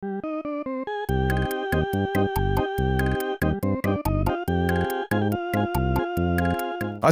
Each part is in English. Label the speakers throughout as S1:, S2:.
S1: I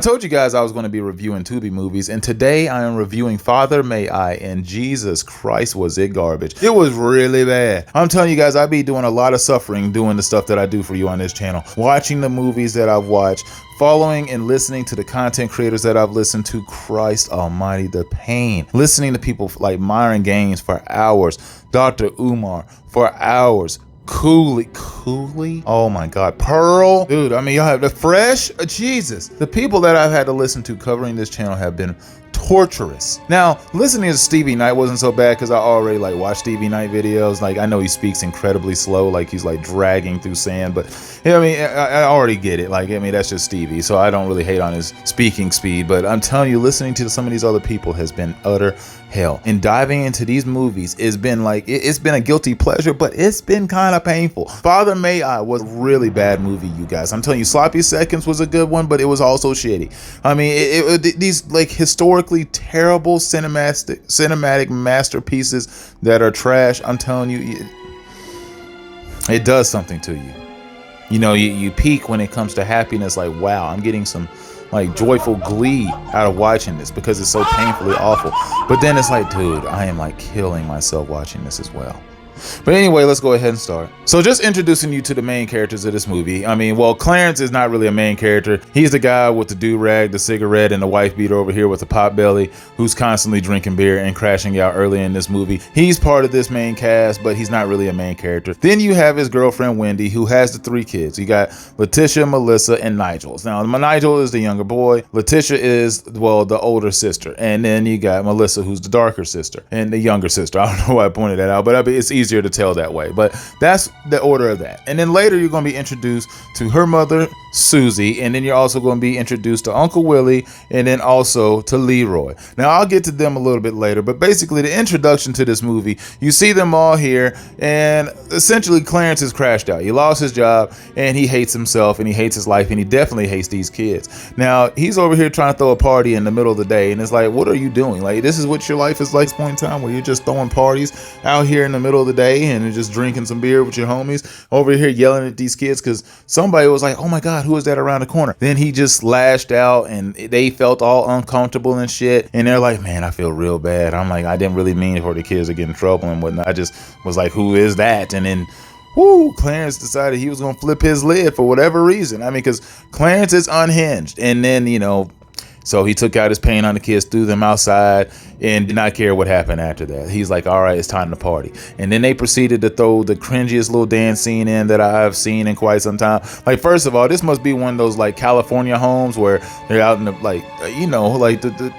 S1: told you guys I was going to be reviewing Tubi movies, and today I am reviewing Father May I, and Jesus Christ was it garbage. It was really bad. I'm telling you guys, I be doing a lot of suffering doing the stuff that I do for you on this channel. Watching the movies that I've watched, following and listening to the content creators that I've listened to. Christ almighty, the pain. Listening to people like Myron Gaines for hours, Dr. Umar for hours, Cooley, oh my God, Pearl, dude, I mean, y'all have the Fresh, Jesus. The people that I've had to listen to covering this channel have been torturous. Now, listening to Stevie Knight wasn't so bad because I already like watched Stevie Knight videos. Like, I know he speaks incredibly slow, like he's like dragging through sand, but you know, I mean, I already get it. Like, I mean, that's just Stevie, so I don't really hate on his speaking speed, but I'm telling you, listening to some of these other people has been utter hell. And diving into these movies has been like, it's been a guilty pleasure, but it's been kind of painful. Father May I was a really bad movie, you guys. I'm telling you, Sloppy Seconds was a good one, but it was also shitty. I mean, these like historically terrible cinematic masterpieces that are trash, I'm telling you, it does something to you. You know, you peak when it comes to happiness, like, wow, I'm getting some like joyful glee out of watching this because it's so painfully awful. But then it's like, dude, I am like killing myself watching this as well. But anyway, let's go ahead and start. So just introducing you to the main characters of this movie. I mean, well, Clarence is not really a main character. He's the guy with the do-rag, the cigarette, and the wife beater over here with the pot belly who's constantly drinking beer and crashing out early in this movie. He's part of this main cast, but he's not really a main character. Then you have his girlfriend, Wendy, who has the three kids. You got Letitia, Melissa, and Nigel. Now, Nigel is the younger boy. Letitia is, well, the older sister. And then you got Melissa, who's the darker sister and the younger sister. I don't know why I pointed that out, but I mean, it's easier to tell that way, but that's the order of that. And then later you're going to be introduced to her mother, Susie, and then you're also going to be introduced to Uncle Willie, and then also to Leroy. Now I'll get to them a little bit later, but basically the introduction to this movie, you see them all here, and essentially Clarence has crashed out. He lost his job, and he hates himself, and he hates his life, and he definitely hates these kids. Now he's over here trying to throw a party in the middle of the day, and it's like, what are you doing? Like, this is what your life is like at this point in time, where you're just throwing parties out here in the middle of the day and just drinking some beer with your homies, over here yelling at these kids because somebody was like, oh my God, who is that around the corner? Then he just lashed out, and they felt all uncomfortable and shit, and they're like, man, I feel real bad. I'm like, I didn't really mean for the kids to get in trouble and whatnot. I just was like, who is that? And then Clarence decided he was gonna flip his lid for whatever reason. I mean, because Clarence is unhinged. And then, you know, so he took out his pain on the kids, threw them outside, and did not care what happened after that. He's like, all right, it's time to party. And then they proceeded to throw the cringiest little dance scene in that I've seen in quite some time. Like, first of all, this must be one of those like California homes where they're out in the, like, you know, like the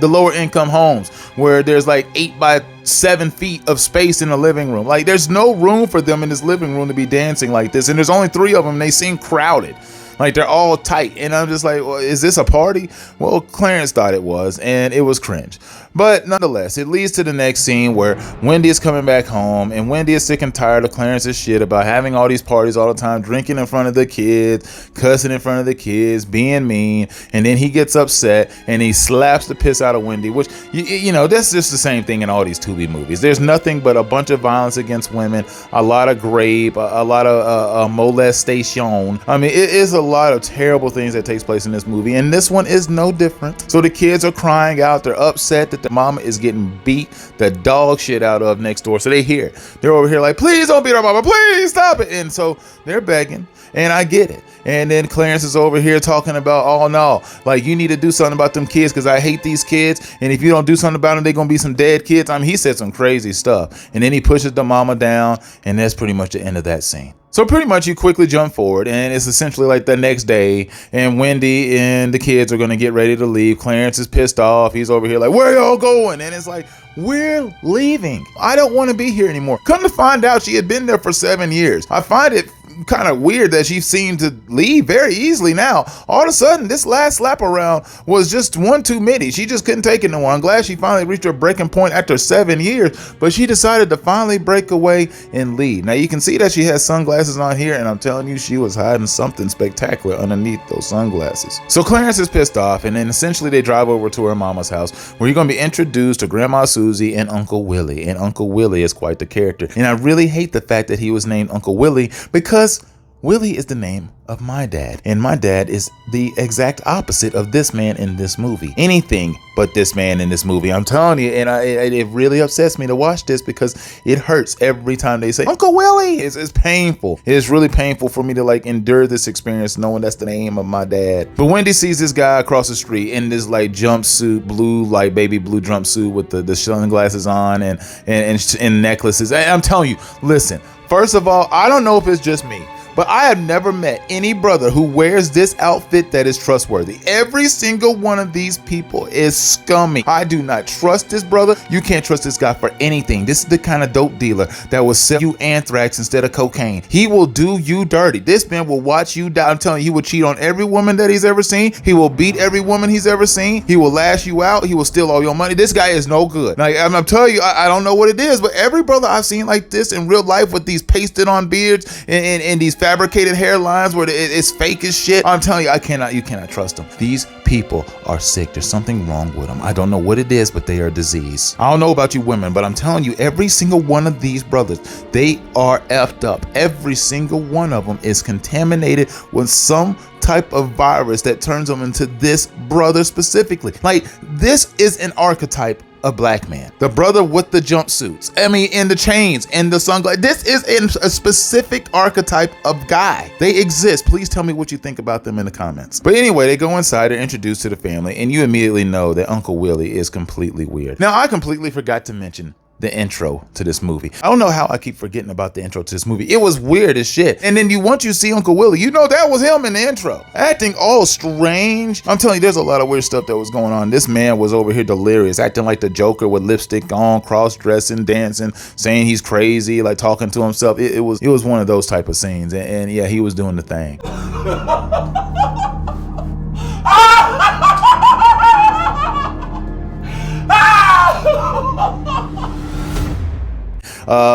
S1: lower income homes where there's like 8 by 7 feet of space in the living room. Like, there's no room for them in this living room to be dancing like this. And there's only 3 of them. They seem crowded. Like, they're all tight, and I'm just like, well, is this a party? Well, Clarence thought it was, and it was cringe. But nonetheless, it leads to the next scene where Wendy is coming back home, and Wendy is sick and tired of Clarence's shit about having all these parties all the time, drinking in front of the kids, cussing in front of the kids, being mean, and then he gets upset, and he slaps the piss out of Wendy, which, you know, that's just the same thing in all these Tubi movies. There's nothing but a bunch of violence against women, a lot of rape, a lot of molestation. I mean, it is a lot of terrible things that takes place in this movie, and this one is no different. So the kids are crying out, they're upset that the mama is getting beat the dog shit out of next door. So they're over here like, please don't beat our mama, please stop it. And so they're begging, and I get it. And then Clarence is over here talking about, oh no, like, you need to do something about them kids because I hate these kids, and if you don't do something about them, they're gonna be some dead kids. I mean, he said some crazy stuff, and then he pushes the mama down, and that's pretty much the end of that scene. So pretty much you quickly jump forward, and it's essentially like the next day, and Wendy and the kids are going to get ready to leave. Clarence is pissed off. He's over here like, where y'all going? And it's like, we're leaving. I don't want to be here anymore. Come to find out, she had been there for 7 years. I find it kind of weird that she seemed to leave very easily now. All of a sudden, this last slap around was just one too many. She just couldn't take it no more. I'm glad she finally reached her breaking point after 7 years, but she decided to finally break away and leave. Now you can see that she has sunglasses on here, and I'm telling you, she was hiding something spectacular underneath those sunglasses. So Clarence is pissed off, and then essentially they drive over to her mama's house, where you're gonna be introduced to Grandma Susie and Uncle Willie. And Uncle Willie is quite the character. And I really hate the fact that he was named Uncle Willie, because Willie is the name of my dad, and my dad is the exact opposite of this man in this movie. Anything but this man in this movie, I'm telling you. And it really upsets me to watch this, because it hurts every time they say Uncle Willie. It's painful. It's really painful for me to like endure this experience knowing that's the name of my dad. But Wendy sees this guy across the street in this like jumpsuit, blue, like baby blue jumpsuit with the sunglasses on and necklaces. And I'm telling you, listen, first of all, I don't know if it's just me, but I have never met any brother who wears this outfit that is trustworthy. Every single one of these people is scummy. I do not trust this brother. You can't trust this guy for anything. This is the kind of dope dealer that will sell you anthrax instead of cocaine. He will do you dirty. This man will watch you die. I'm telling you, he will cheat on every woman that he's ever seen. He will beat every woman he's ever seen. He will lash you out. He will steal all your money. This guy is no good. Like, I'm telling you, I don't know what it is, but every brother I've seen like this in real life with these pasted on beards and these fabricated hairlines where it's fake as shit, I'm telling you, you cannot trust them. These people are sick. There's something wrong with them. I don't know what it is, but they are a disease. I don't know about you women, but I'm telling you, every single one of these brothers, they are effed up. Every single one of them is contaminated with some type of virus that turns them into this brother specifically. Like, this is an archetype a black man. The brother with the jumpsuits, and the chains and the sunglasses. This is a specific archetype of guy. They exist. Please tell me what you think about them in the comments. But anyway, they go inside, they're introduced to the family, and you immediately know that Uncle Willie is completely weird. Now, I completely forgot to mention the intro to this movie. I don't know how I keep forgetting about the intro to this movie. It was weird as shit. And then once you see Uncle Willie, you know that was him in the intro. Acting all strange. I'm telling you, there's a lot of weird stuff that was going on. This man was over here delirious, acting like the Joker with lipstick on, cross-dressing, dancing, saying he's crazy, like talking to himself. It was one of those type of scenes. And yeah, he was doing the thing.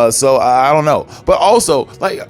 S1: So I don't know, but also, like,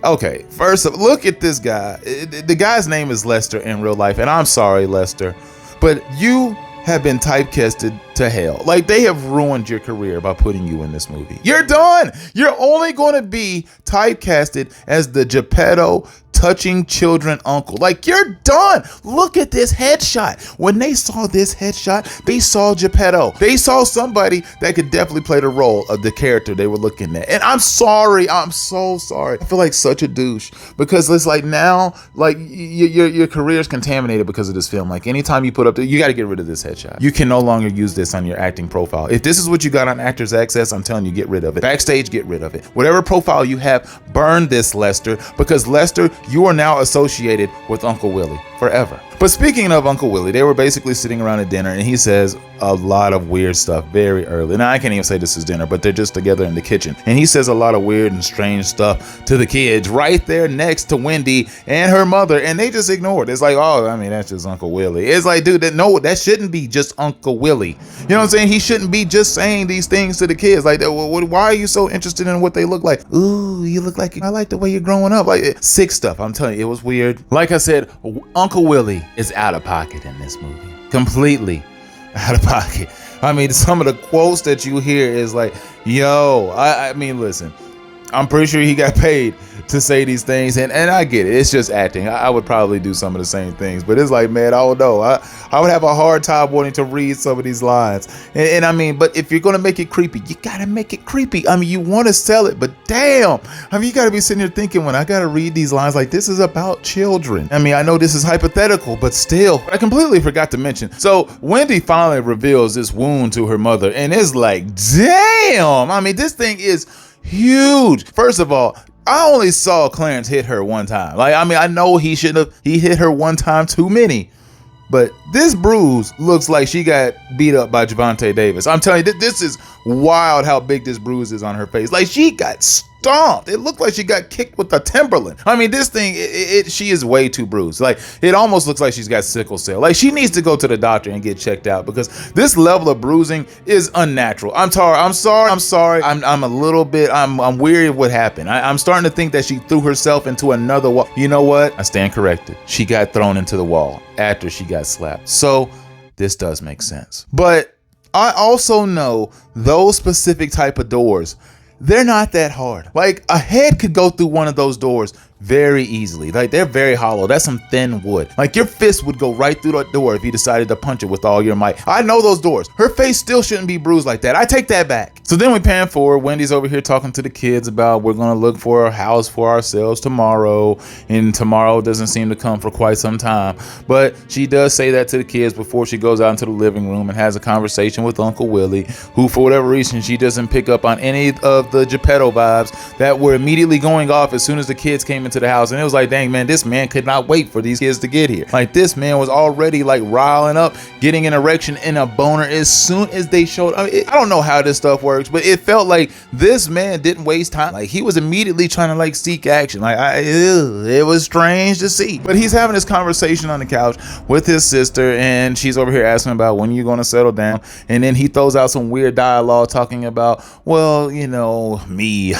S1: okay, first of all, look at this guy. The guy's name is Lester in real life, and I'm sorry, Lester, but you have been typecasted to hell. Like, they have ruined your career by putting you in this movie. You're done. You're only going to be typecasted as the Geppetto touching children uncle. Like, you're done. Look at this headshot. When they saw this headshot, they saw Geppetto. They saw somebody that could definitely play the role of the character they were looking at. And I'm sorry. I'm so sorry. I feel like such a douche, because it's like now, like, your career is contaminated because of this film. Like, anytime you put up, you got to get rid of this headshot. You can no longer use this on your acting profile. If this is what you got on Actors Access, I'm telling you, get rid of it. Backstage, get rid of it. Whatever profile you have, burn this, Lester, because Lester, you are now associated with Uncle Willie forever. But speaking of Uncle Willie, they were basically sitting around at dinner, and he says a lot of weird stuff very early. Now, I can't even say this is dinner, but they're just together in the kitchen. And he says a lot of weird and strange stuff to the kids right there next to Wendy and her mother, and they just ignore it. It's like, oh, I mean, that's just Uncle Willie. It's like, dude, that shouldn't be just Uncle Willie. You know what I'm saying? He shouldn't be just saying these things to the kids. Like, why are you so interested in what they look like? Ooh, you look like, I like the way you're growing up. Like, sick stuff. I'm telling you, it was weird. Like I said, Uncle Willie is out of pocket in this movie. Completely out of pocket. I mean, some of the quotes that you hear is like, yo, I mean, listen, I'm pretty sure he got paid to say these things, and I get it. It's just acting. I would probably do some of the same things, but it's like, man, I don't know. I would have a hard time wanting to read some of these lines. And I mean, but if you're going to make it creepy, you got to make it creepy. I mean, you want to sell it, but damn, I mean, you got to be sitting here thinking, when I got to read these lines, like, this is about children. I mean, I know this is hypothetical, but still. I completely forgot to mention. So Wendy finally reveals this wound to her mother, and it's like, damn. I mean, this thing is huge. First of all, I only saw Clarence hit her one time. Like, I mean, I know he hit her one time too many, but this bruise looks like she got beat up by Javante Davis. I'm telling you, this is wild how big this bruise is on her face. Like, she got stomped. It looked like she got kicked with a Timberland. I mean, this thing, she is way too bruised. Like, it almost looks like she's got sickle cell. Like, she needs to go to the doctor and get checked out, because this level of bruising is unnatural. I'm sorry. I'm a little bit, I'm weary of what happened. I'm starting to think that she threw herself into another wall. You know what? I stand corrected. She got thrown into the wall after she got slapped. So this does make sense. But I also know those specific type of doors, they're not that hard. Like, a head could go through one of those doors very easily. Like, they're very hollow. That's some thin wood. Like, your fist would go right through that door if you decided to punch it with all your might. I know those doors. Her face still shouldn't be bruised like that. I take that back. So then we pan forward. Wendy's over here talking to the kids about we're going to look for a house for ourselves tomorrow. And tomorrow doesn't seem to come for quite some time. But she does say that to the kids before she goes out into the living room and has a conversation with Uncle Willie, who, for whatever reason, she doesn't pick up on any of the Geppetto vibes that were immediately going off as soon as the kids came into the house. And it was like, dang, man, this man could not wait for these kids to get here. Like, this man was already like riling up, getting an erection and a boner as soon as they showed up. I don't know how this stuff works, but it felt like this man didn't waste time. Like, he was immediately trying to like seek action. Like, it was strange to see. But he's having this conversation on the couch with his sister, and she's over here asking about when you're going to settle down. And then he throws out some weird dialogue talking about, well, you know, me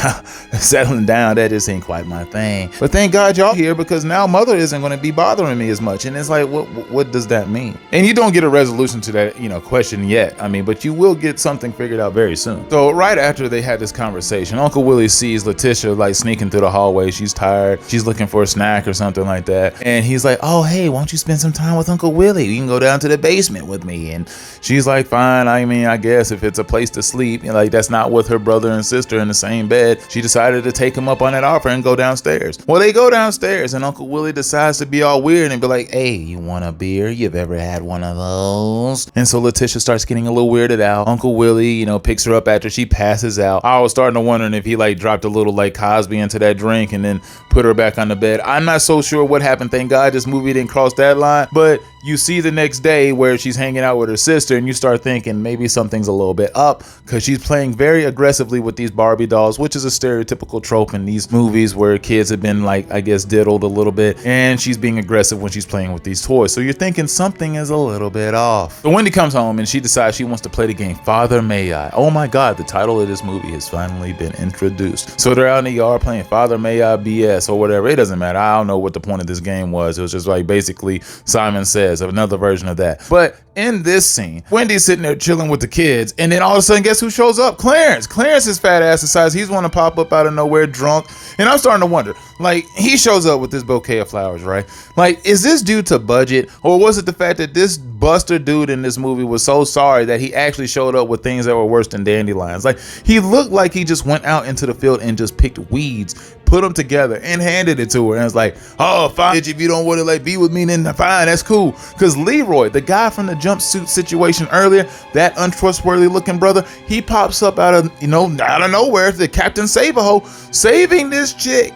S1: settling down, that just ain't quite my thing. But thank God y'all here, because now mother isn't going to be bothering me as much. And it's like, what does that mean? And you don't get a resolution to that, you know, question yet. I mean, but you will get something figured out very soon. So right after they had this conversation, Uncle Willie sees Letitia like sneaking through the hallway. She's tired. She's looking for a snack or something like that. And he's like, oh, hey, why don't you spend some time with Uncle Willie? You can go down to the basement with me. And she's like, fine. I mean, I guess if it's a place to sleep, you know, like, that's not with her brother and sister in the same bed. She decided to take him up on that offer and go downstairs. Well, they go downstairs and Uncle Willie decides to be all weird and be like, hey, you want a beer? You've ever had one of those? And so Letitia starts getting a little weirded out. Uncle Willie, you know, picks her up after she passes out. I was starting to wondering if he like dropped a little like Cosby into that drink and then put her back on the bed. I'm not so sure what happened. Thank God this movie didn't cross that line. But you see the next day where she's hanging out with her sister and you start thinking maybe something's a little bit up, because she's playing very aggressively with these Barbie dolls, which is a stereotypical trope in these movies where kids have been like, I guess, diddled a little bit, and she's being aggressive when she's playing with these toys. So you're thinking something is a little bit off. So Wendy comes home and she decides she wants to play the game Father May I. Oh my God, the title of this movie has finally been introduced. So they're out in the yard playing Father May I BS or whatever. It doesn't matter. I don't know what the point of this game was. It was just like basically Simon Says, another version of that. But in this scene, Wendy's sitting there chilling with the kids, and then all of a sudden, guess who shows up? Clarence. Clarence's fat ass decides he's want to pop up out of nowhere drunk, and I'm starting to wonder, like, he shows up with this bouquet of flowers, right? Like, is this due to budget, or was it the fact that this buster dude in this movie was so sorry that he actually showed up with things that were worse than dandelions? Like, he looked like he just went out into the field and just picked weeds, put them together and handed it to her, and it's like, oh, fine, bitch, if you don't want to like be with me, then fine, that's cool. Because Leroy, the guy from the jumpsuit situation earlier, that untrustworthy looking brother, he pops up out of nowhere, the Captain Save-A-Ho, saving this chick.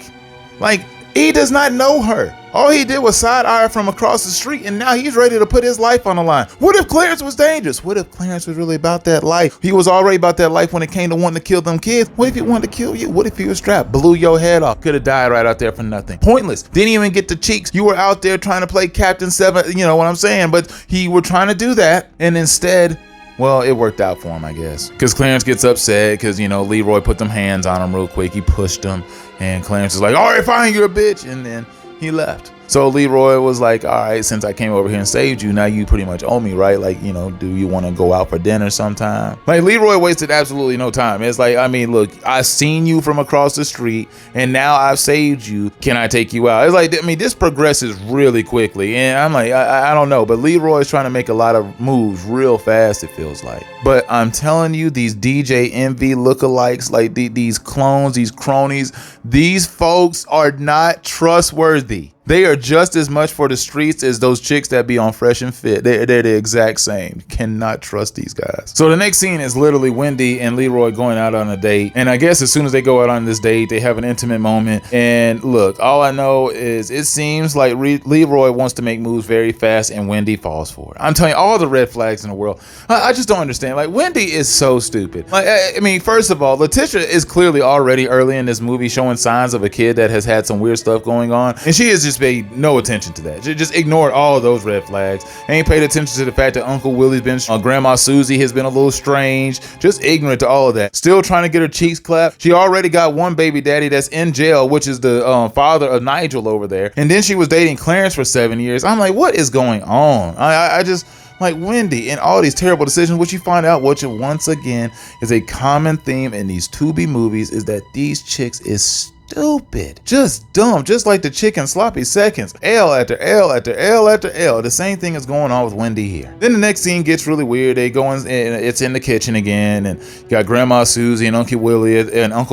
S1: Like, he does not know her. All he did was side eye from across the street, and now he's ready to put his life on the line. What if Clarence was dangerous? What if Clarence was really about that life? He was already about that life when it came to wanting to kill them kids. What if he wanted to kill you? What if he was strapped, blew your head off? Could have died right out there for nothing. Pointless. Didn't even get the cheeks. You were out there trying to play Captain Seven, you know what I'm saying? But he were trying to do that, and instead, well, it worked out for him, I guess. Because Clarence gets upset because, you know, Leroy put them hands on him real quick. He pushed him, and Clarence is like, all right, fine, you're a bitch. And then he left. So Leroy was like, all right, since I came over here and saved you, now you pretty much owe me, right? Like, you know, do you want to go out for dinner sometime? Like, Leroy wasted absolutely no time. It's like, I mean, look, I've seen you from across the street and now I've saved you. Can I take you out? It's like, I mean, this progresses really quickly. And I'm like, I don't know, but Leroy's trying to make a lot of moves real fast, it feels like. But I'm telling you, these DJ Envy lookalikes, like these clones, these cronies, these folks are not trustworthy. They are just as much for the streets as those chicks that be on Fresh and Fit. They're the exact same. You cannot trust these guys. So the next scene is literally Wendy and Leroy going out on a date. And I guess as soon as they go out on this date, they have an intimate moment. And look, all I know is it seems like Leroy wants to make moves very fast and Wendy falls for it. I'm telling you, all the red flags in the world. I just don't understand. Like, Wendy is so stupid. Like, I mean, first of all, Letitia is clearly already early in this movie showing signs of a kid that has had some weird stuff going on. And she is just paid no attention to that. Just ignored all of those red flags. Ain't paid attention to the fact that Uncle Willie's been, Grandma Susie has been a little strange. Just ignorant to all of that. Still trying to get her cheeks clapped. She already got one baby daddy that's in jail, which is the father of Nigel over there. And then she was dating Clarence for 7 years. I'm like, what is going on? I just... Like, Wendy, and all these terrible decisions, what you find out, which once again is a common theme in these Tubi movies, is that these chicks is stupid, just dumb, just like the chicken sloppy seconds. L after L after L after L. The same thing is going on with Wendy here. Then the next scene gets really weird. They go in, and it's in the kitchen again, and you got Grandma Susie and Uncle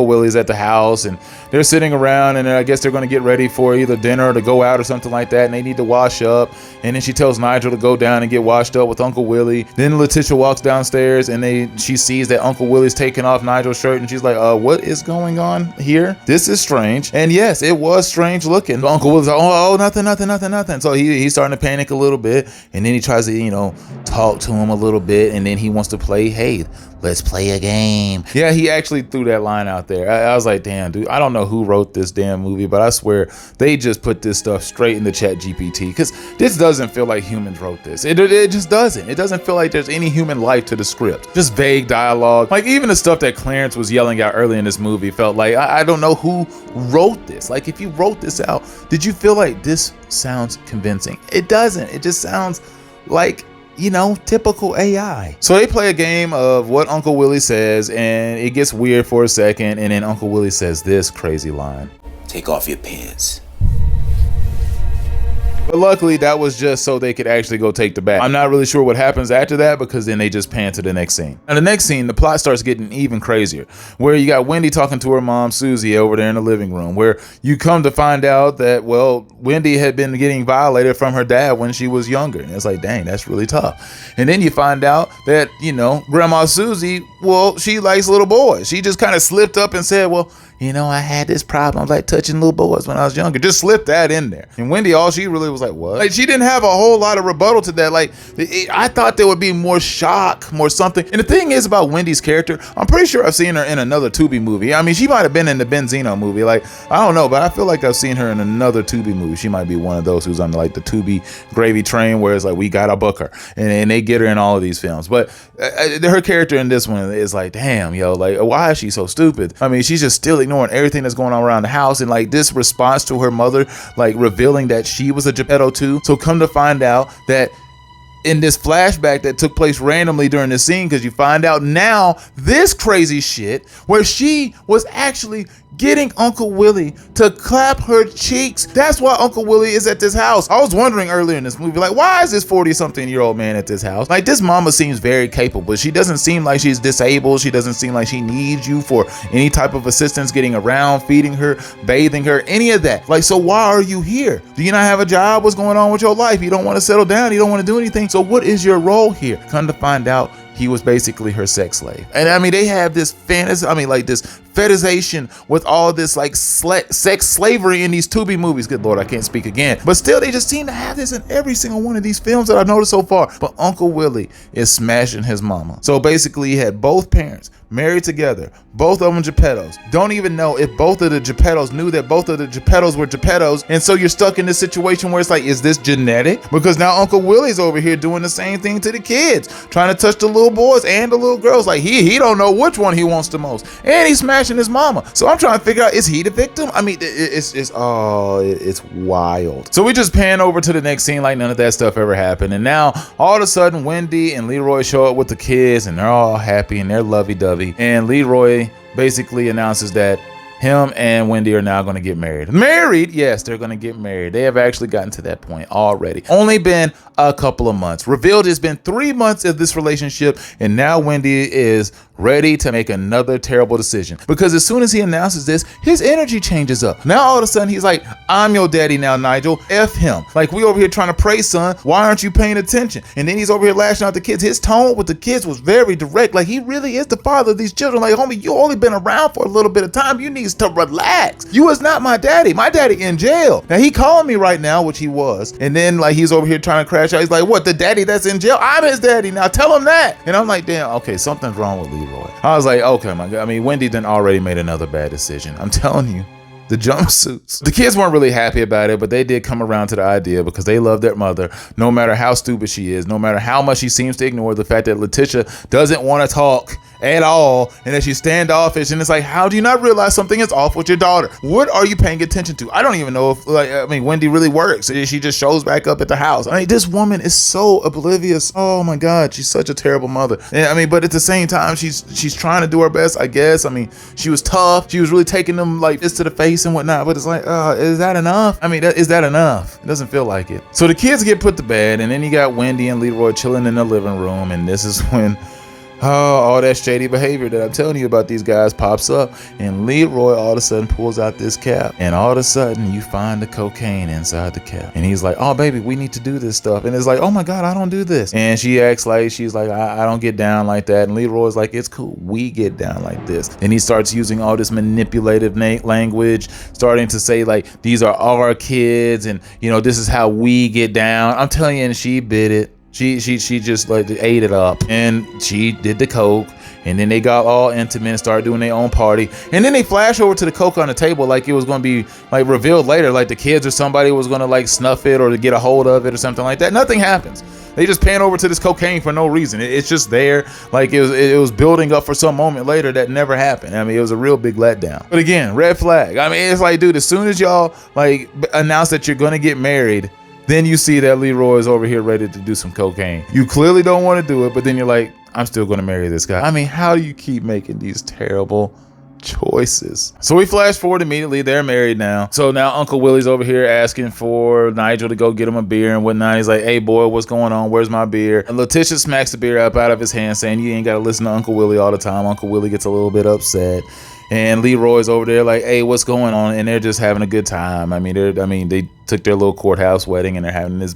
S1: Willie's at the house, and they're sitting around, and I guess they're going to get ready for either dinner or to go out or something like that, and they need to wash up. And then she tells Nigel to go down and get washed up with Uncle Willie. Then Letitia walks downstairs, and she sees that Uncle Willie's taking off Nigel's shirt, and she's like, what is going on here? This is strange. And yes, it was strange looking. But Uncle Willie's like, oh, nothing. So he's starting to panic a little bit, and then he tries to, talk to him a little bit, and then he wants to play, hey, let's play a game. Yeah, he actually threw that line out there. I was like, damn, dude, I don't know who wrote this damn movie, but I swear they just put this stuff straight into ChatGPT, because this doesn't feel like humans wrote this. It just doesn't. It doesn't feel like there's any human life to the script. Just vague dialogue. Like, even the stuff that Clarence was yelling out early in this movie felt like, I don't know who wrote this. Like, if you wrote this out, did you feel like this sounds convincing? It doesn't. It just sounds like, typical AI. So they play a game of what Uncle Willie says, and it gets weird for a second, and then Uncle Willie says this crazy line.
S2: Take off your pants.
S1: But luckily, that was just so they could actually go take the bath. I'm not really sure what happens after that, because then they just pan to the next scene. Now, the next scene, the plot starts getting even crazier, where you got Wendy talking to her mom, Susie, over there in the living room, where you come to find out that, well, Wendy had been getting violated from her dad when she was younger. And it's like, dang, that's really tough. And then you find out that, Grandma Susie, well, she likes little boys. She just kind of slipped up and said, well, I had this problem, like touching little boys when I was younger. Just slip that in there. And Wendy, all she really was like, what? Like, she didn't have a whole lot of rebuttal to that. Like, I thought there would be more shock, more something. And the thing is about Wendy's character, I'm pretty sure I've seen her in another Tubi movie. I mean, she might have been in the Benzino movie. Like, I don't know, but I feel like I've seen her in another Tubi movie. She might be one of those who's on like the Tubi gravy train, where it's like, we gotta book her. And they get her in all of these films. But her character in this one is like, damn, yo, like, why is she so stupid? I mean, she's just still ignoring everything that's going on around the house, and like this response to her mother, like revealing that she was a Geppetto too. So come to find out that in this flashback that took place randomly during the scene, because you find out now this crazy shit where she was actually getting Uncle Willie to clap her cheeks. That's why Uncle Willie is at this house. I was wondering earlier in this movie, like, why is this 40-something-year-old man at this house? Like, this mama seems very capable. She doesn't seem like she's disabled. She doesn't seem like she needs you for any type of assistance getting around, feeding her, bathing her, any of that. Like, so why are you here? Do you not have a job? What's going on with your life? You don't want to settle down. You don't want to do anything. So what is your role here? Come to find out, he was basically her sex slave. And I mean, they have this fantasy, like this fetishization with all this like sex slavery in these Tubi movies. Good Lord, I can't speak again. But still, they just seem to have this in every single one of these films that I've noticed so far. But Uncle Willie is smashing his mama. So basically, he had both parents married together, both of them Geppettos. Don't even know if both of the Geppettos knew that both of the Geppettos were Geppettos. And so you're stuck in this situation where it's like, is this genetic? Because now Uncle Willie's over here doing the same thing to the kids, trying to touch the little boys and the little girls. Like, he don't know which one he wants the most. And he's smashing his mama. So I'm trying to figure out, is he the victim? I mean, it's wild. So we just pan over to the next scene like none of that stuff ever happened. And now all of a sudden, Wendy and Leroy show up with the kids, and they're all happy and they're lovey-dovey. And Leroy basically announces that him and Wendy are now going to get married. Married? Yes, they're going to get married. They have actually gotten to that point already. Only been a couple of months. Revealed it's been 3 months of this relationship, and now Wendy is ready to make another terrible decision. Because as soon as he announces this, his energy changes up. Now all of a sudden he's like, I'm your daddy now, Nigel. F him. Like, we over here trying to pray, son. Why aren't you paying attention? And then he's over here lashing out the kids. His tone with the kids was very direct. Like, he really is the father of these children. Like, homie, you only been around for a little bit of time. You need to relax. You is not my daddy. My daddy in jail. Now he calling me right now, which he was. And then like he's over here trying to crash out. He's like, what, the daddy that's in jail? I'm his daddy now. Tell him that. And I'm like, damn, okay, something's wrong with Leroy. I was like, okay, my God. I mean, Wendy done already made another bad decision. I'm telling you. The jumpsuits. The kids weren't really happy about it, but they did come around to the idea because they love their mother, no matter how stupid she is, no matter how much she seems to ignore the fact that Letitia doesn't want to talk at all, and that she's standoffish. And it's like, how do you not realize something is off with your daughter? What are you paying attention to? I don't even know if, like, I mean, Wendy really works. She just shows back up at the house. I mean, this woman is so oblivious. Oh my God, she's such a terrible mother. And I mean, but at the same time, she's trying to do her best, I guess. I mean, she was tough. She was really taking them like this to the face and whatnot. But it's like, is that enough? I mean, is that enough? It doesn't feel like it. So the kids get put to bed, and then you got Wendy and Leroy chilling in the living room, and this is when all that shady behavior that I'm telling you about these guys pops up, and Leroy all of a sudden pulls out this cap, and all of a sudden you find the cocaine inside the cap, and he's like, oh baby, we need to do this stuff. And it's like, oh my God, I don't do this. And she acts like she's like, I don't get down like that. And Leroy's like, it's cool, we get down like this. And he starts using all this manipulative language, starting to say like, these are all our kids, and you know, this is how we get down. I'm telling you, and she bit it. She just like ate it up, and she did the coke, and then they got all intimate and started doing their own party. And then they flash over to the coke on the table like it was going to be like revealed later, like the kids or somebody was going to like snuff it or to get a hold of it or something like that. Nothing happens. They just pan over to this cocaine for no reason. It's just there, like it was building up for some moment later that never happened. I mean, it was a real big letdown. But again, red flag. I mean, it's like, dude, as soon as y'all like announce that you're going to get married, then you see that Leroy is over here ready to do some cocaine. You clearly don't want to do it, but then you're like, I'm still going to marry this guy. I mean, how do you keep making these terrible choices? So we flash forward immediately. They're married now. So now Uncle Willie's over here asking for Nigel to go get him a beer and whatnot. He's like, hey boy, what's going on? Where's my beer? And Letitia smacks the beer up out of his hand, saying you ain't got to listen to Uncle Willie all the time. Uncle Willie gets a little bit upset. And Leroy's over there like, hey, what's going on? And they're just having a good time. I mean, they took their little courthouse wedding and they're having this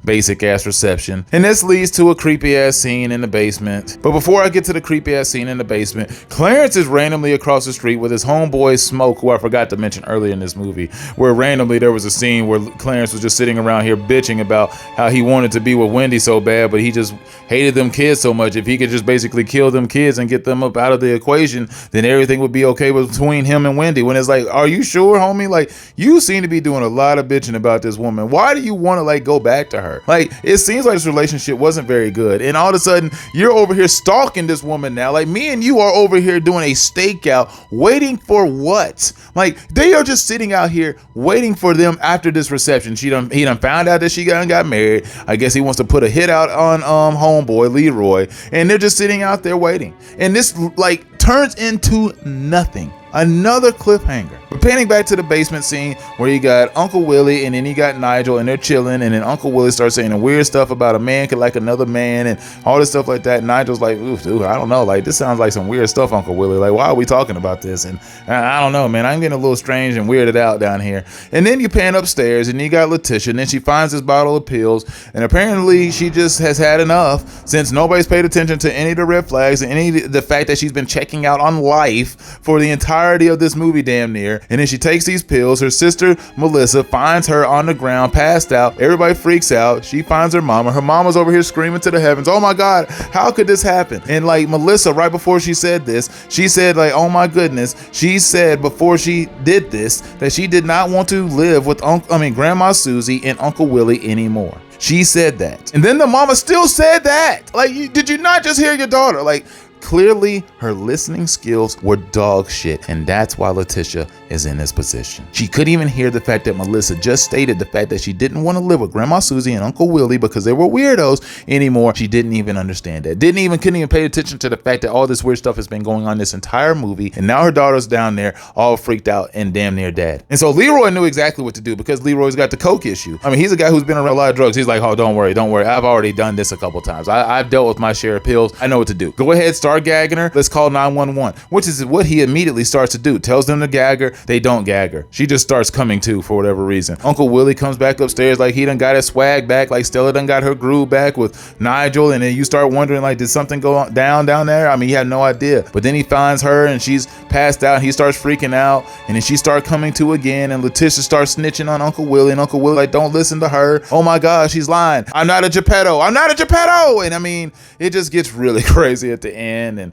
S1: basic ass reception. And this leads to a creepy ass scene in the basement. But before I get to the creepy ass scene in the basement, Clarence is randomly across the street with his homeboy Smoke, who I forgot to mention earlier in this movie, where randomly there was a scene where Clarence was just sitting around here bitching about how he wanted to be with Wendy so bad, but he just hated them kids so much. If he could just basically kill them kids and get them up out of the equation, then everything would be okay between him and Wendy. When it's like, are you sure, homie? Like, you seem to be doing a lot of bitching about this woman. Why do you want to like go back to her? Like, it seems like this relationship wasn't very good, and all of a sudden you're over here stalking this woman now. Like, me and you are over here doing a stakeout, waiting for what? Like, they are just sitting out here waiting for them after this reception. He done found out that she got married. I guess he wants to put a hit out on homeboy Leroy, and they're just sitting out there waiting. And this like turns into nothing. Another cliffhanger. We're panning back to the basement scene where you got Uncle Willie and then you got Nigel, and they're chilling, and then Uncle Willie starts saying the weird stuff about a man could like another man and all this stuff like that. And Nigel's like, ooh, dude, I don't know, like this sounds like some weird stuff, Uncle Willie. Like, why are we talking about this? And I don't know, man, I'm getting a little strange and weirded out down here. And then you pan upstairs and you got Letitia, and then she finds this bottle of pills, and apparently she just has had enough since nobody's paid attention to any of the red flags and the fact that she's been checking out on life for the entirety of this movie damn near. And then she takes these pills. Her sister Melissa finds her on the ground passed out. Everybody freaks out. She finds her mama. Her mama's over here screaming to the heavens, oh my God, how could this happen? And like Melissa, right before she said this, she said like, oh my goodness, she said before she did this that she did not want to live with Grandma Susie and Uncle Willie anymore. She said that. And then the mama still said that. Like, did you not just hear your daughter? Like, clearly her listening skills were dog shit, and that's why Letitia is in this position. She couldn't even hear the fact that Melissa just stated the fact that she didn't want to live with Grandma Susie and Uncle Willie because they were weirdos anymore. She didn't even understand that. Couldn't even pay attention to the fact that all this weird stuff has been going on this entire movie, and now her daughter's down there all freaked out and damn near dead. And so Leroy knew exactly what to do because Leroy's got the coke issue. I mean, he's a guy who's been around a lot of drugs. He's like, oh, don't worry. I've already done this a couple times. I've dealt with my share of pills. I know what to do. Go ahead, start start gagging her. Let's call 911, which is what he immediately starts to do. Tells them to gag her. They don't gag her. She just starts coming to for whatever reason. Uncle Willie comes back upstairs like he done got his swag back, like Stella done got her groove back with Nigel, and then you start wondering, like, did something go down there? I mean, he had no idea. But then he finds her and she's passed out. He starts freaking out, and then she starts coming to again, and Letitia starts snitching on Uncle Willie, and Uncle Willie like, don't listen to her. Oh my God, she's lying. I'm not a Geppetto. I'm not a Geppetto. And I mean, it just gets really crazy at the end. And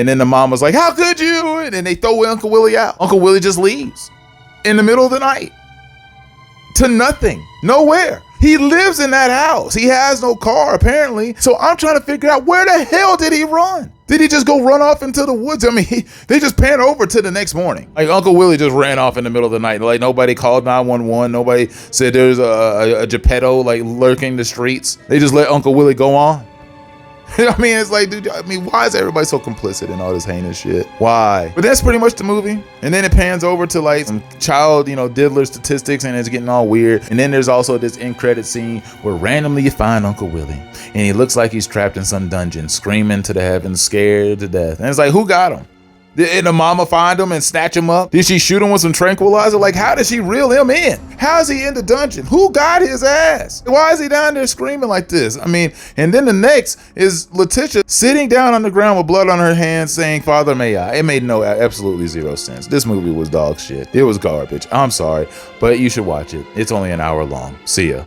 S1: then the mom was like, how could you? And then they throw Uncle Willie out. Uncle Willie just leaves in the middle of the night to nothing, nowhere. He lives in that house. He has no car, apparently. So I'm trying to figure out, where the hell did he run? Did he just go run off into the woods? I mean, they just pan over to the next morning. Like, Uncle Willie just ran off in the middle of the night. Like, nobody called 911. Nobody said there's a Geppetto, like, lurking the streets. They just let Uncle Willie go on. I mean, it's like, dude, I mean, why is everybody so complicit in all this heinous shit? Why? But that's pretty much the movie. And then it pans over to like some child, diddler statistics, and it's getting all weird. And then there's also this end credit scene where randomly you find Uncle Willie, and he looks like he's trapped in some dungeon, screaming to the heavens, scared to death. And it's like, who got him? Did the mama find him and snatch him up? Did she shoot him with some tranquilizer? Like, how did she reel him in? How is he in the dungeon? Who got his ass? Why is he down there screaming like this? I mean, and then the next is Letitia sitting down on the ground with blood on her hands saying, Father, may I? It made absolutely zero sense. This movie was dog shit. It was garbage. I'm sorry, but you should watch it. It's only an hour long. See ya.